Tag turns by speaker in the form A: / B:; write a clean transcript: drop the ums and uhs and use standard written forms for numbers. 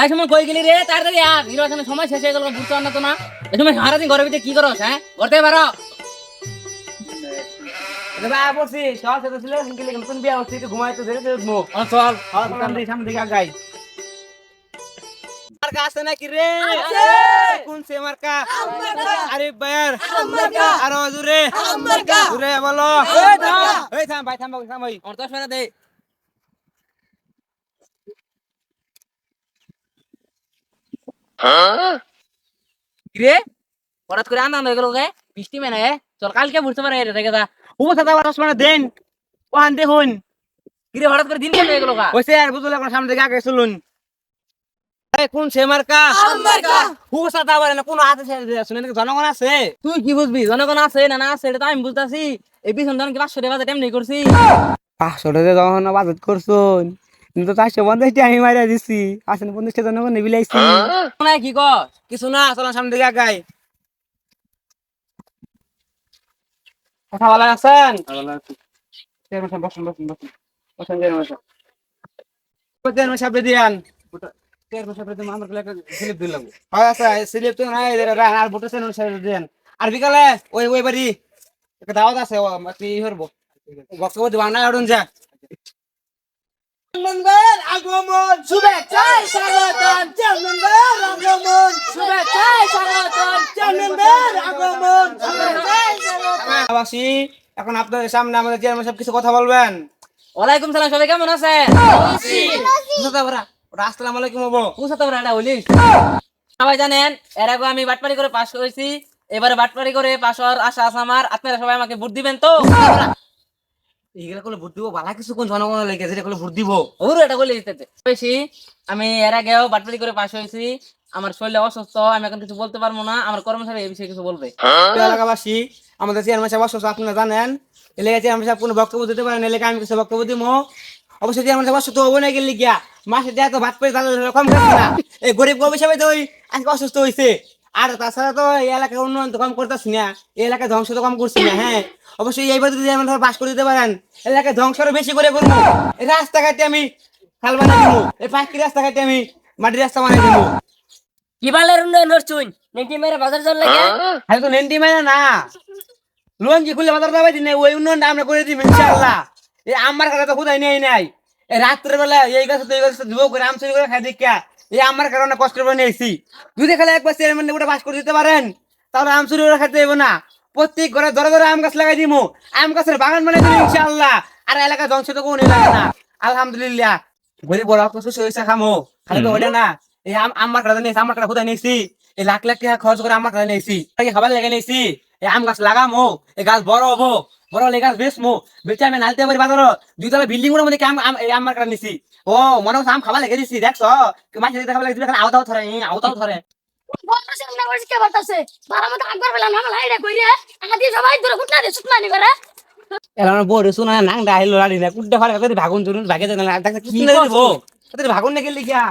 A: এই সময় কই গেলি রে তাড়াতাড়ি আ নির্বাচনের সময় শেষ হয়ে গেল বুঝতে পার না তো না এই সময় সারাদিন ঘরের ভিতরে কি করছ হ্যাঁ করতে পারো
B: ভাই বলছি সব সাথে ছিল সিঙ্গেল নতুন বিয়া হচ্ছে একটু ঘুমাইতে ধরে মুখ
A: চল
B: সামনে দিকে আগাই মার্কা আছে নাকি রে কোন সে মার্কা আরে ভাইয়ার আর জুরে জুরে বলো এই থাম ভাই থাম ভাই
A: আমার 10 মিনিট দে রে হঠাৎ করে আনন্দ হয়ে গেল গে বৃষ্টি মেনে চল কালকে বুঝতে পারে রেখে দা
B: ও সাদা বারস মানে দেন ওহান দেখুন
A: কিরে হঠাৎ করে দিন কেন হয়ে গেল গা
B: ওইসে আর বুঝলে এখন সামনে দিকে আগে চলুন কোন সে মার্কা ও সাদা বারে না কোন আছে শুনে জনগণ আছে
A: তুই কি বুঝবি জনগণ আছে না না আছে এটা তো আমি বুঝতাছি এই পিছন ধরুন কি 500 টাকা বাজেট এমনি করছি
B: 500 টাকা জনগণ বাজেট করছুন কিন্তু 450 টাকা আমি মাইরা দিছি আসেন 50 টাকা জনগণ বিলাইছি
A: না কি কর
B: কিছু না চলো সামনে দিকে আগাই কথা বলা আছেন চেয়ারম্যান বসুন বসুন বসুন বসুন চেয়ারম্যান সাহেব দিয়ান চেয়ারম্যান সাহেব দিন আমার একটা স্লিপ দিলাম আচ্ছা স্লিপ তো নাই আর ভোটার চেয়ারম্যান সাহেব দিয়ান আর বিকালে ওই বাড়ি একটা দাওয়াত আছে তুই হরবো বক্তব্য দিবা না আড়ুন যা চেয়ারম্যানের আগমন শুভেচ্ছায় স্বাগতম চেয়ারম্যানের আগমন শুভেচ্ছায় স্বাগতম চেয়ারম্যানের আগমন শুভেচ্ছায় স্বাগতম আবাসী এখন আপনাদের সামনে আমাদের চেয়ারম্যান সাহেব কিছু কথা বলবেন
A: ওয়ালাইকুম সালাম সবাই কেমন আছেন
B: আসসালামু আলাইকুম বাবু
A: পুষাতে পারে এটা বলিস সবাই জানেন এর আগে আমি বাটপারি করে পাস হয়েছি এবারে বাটপারি করে পাস হওয়ার আশা আছে আমার আপনারা সবাই আমাকে ভোট দিবেন তো
B: এইগুলা করলে ভোট দিব বালা কিছু কোন জনগণ লেগে যেটা করলে ভোট দিব
A: ওরও এটা বলে দিতে বেশি আমি এর আগেও বাটপারি করে পাস হয়েছি আমার শরীরে অসুস্থ আমি এখন কিছু বলতে পারবো না আমার কর্মচারী এই বিষয়ে কিছু বলবে
B: এলাকাবাসী আমাদের চেয়ারম্যান সাহেব অসুস্থ আপনারা জানেন এলাকায় চেয়ারম্যান সাহেব কোনো বক্তব্য দিতে পারেন এলাকায় আমি কিছু বক্তব্য দিব অবশ্যই চেয়ারম্যান সাহেব অসুস্থ হবো না গেলে গিয়া মাসে দেয় তো ভাত পেয়ে তাদের কম করছে না এই গরিব গরিব হিসাবে তো ওই আজকে অসুস্থ হয়েছে আর তাছাড়া তো এই এলাকায় উন্নয়ন তো কম করতেছি না এই এলাকায় ধ্বংস তো কম করছি না হ্যাঁ অবশ্যই এইবার যদি চেয়ারম্যান সাহেব বাস করে দিতে পারেন এলাকায় ধ্বংস আরো বেশি করে করবো এই রাস্তাঘাটে আমি খাল বানাই দিব এই পাঁচটি রাস্তাঘাটে আমি মাটির রাস্তা বানাই দিব
A: কি বালের উন্নয়ন হচ্ছুন নেটি মেরে বাজার চল লাগে
B: আরে তো নেন্টি মাইনা না লোন কি খুলে বাজার যাবে দিনে ওই উন্নয়নটা আমরা করে দিব ইনশাআল্লাহ এই আমার কথা তো খুদাই নেই নাই এই রাত্রে বেলা এই গাছ তো এই গাছ ধুবো করে আম চুরি করে খাই দেখা এই আমার কারণে কষ্ট করে নিয়েছি যদি খালি একবার চেয়ারম্যান ওটা বাস করে দিতে পারেন তাহলে আম চুরি করে খাইতে দেবো না প্রত্যেক ঘরে ধরে ধরে আম গাছ লাগাই দিব আম গাছের বাগান বানাই দিব ইনশাআল্লাহ আর এলাকা ধ্বংস তো কোনো লাগে না আলহামদুলিল্লাহ গরিব বড় কিছু সরিষা খামো খালি তো ওটা না এই আমার কাছে নিয়েছি আমার কাছে খুদাই নিয়েছি এই লাখ লাখ টাকা খরচ করে আমার কাছে নিয়েছি খাবার লেগে নিয়েছি এই আম গাছ লাগামো এই গাছ বড় হবো বড় হলে গাছ বেচমো বেচে আমি নালতে পারি বাজার দুইতলা বিল্ডিং এর মধ্যে আমার কাছে নিছি ও মনে হচ্ছে আম খাবার লেগে দিছি দেখছো মাছ খাবার লেগে দিবে আওতাও ধরে
C: বলতেছেন না বলছি কে বলতেছে বারামত আকবার বললাম না লাইডা কইরে আদি সবাই দূরে কুটনা দে সুতনা নি করে
B: এলানো বড় শোনা নাং ডাইলো লাড়ি না কুড্ডা ফাড়া করে ভাগুন জরুন ভাগে দেন না কি দিব তাদের ভাগুন না গেলি কিয়া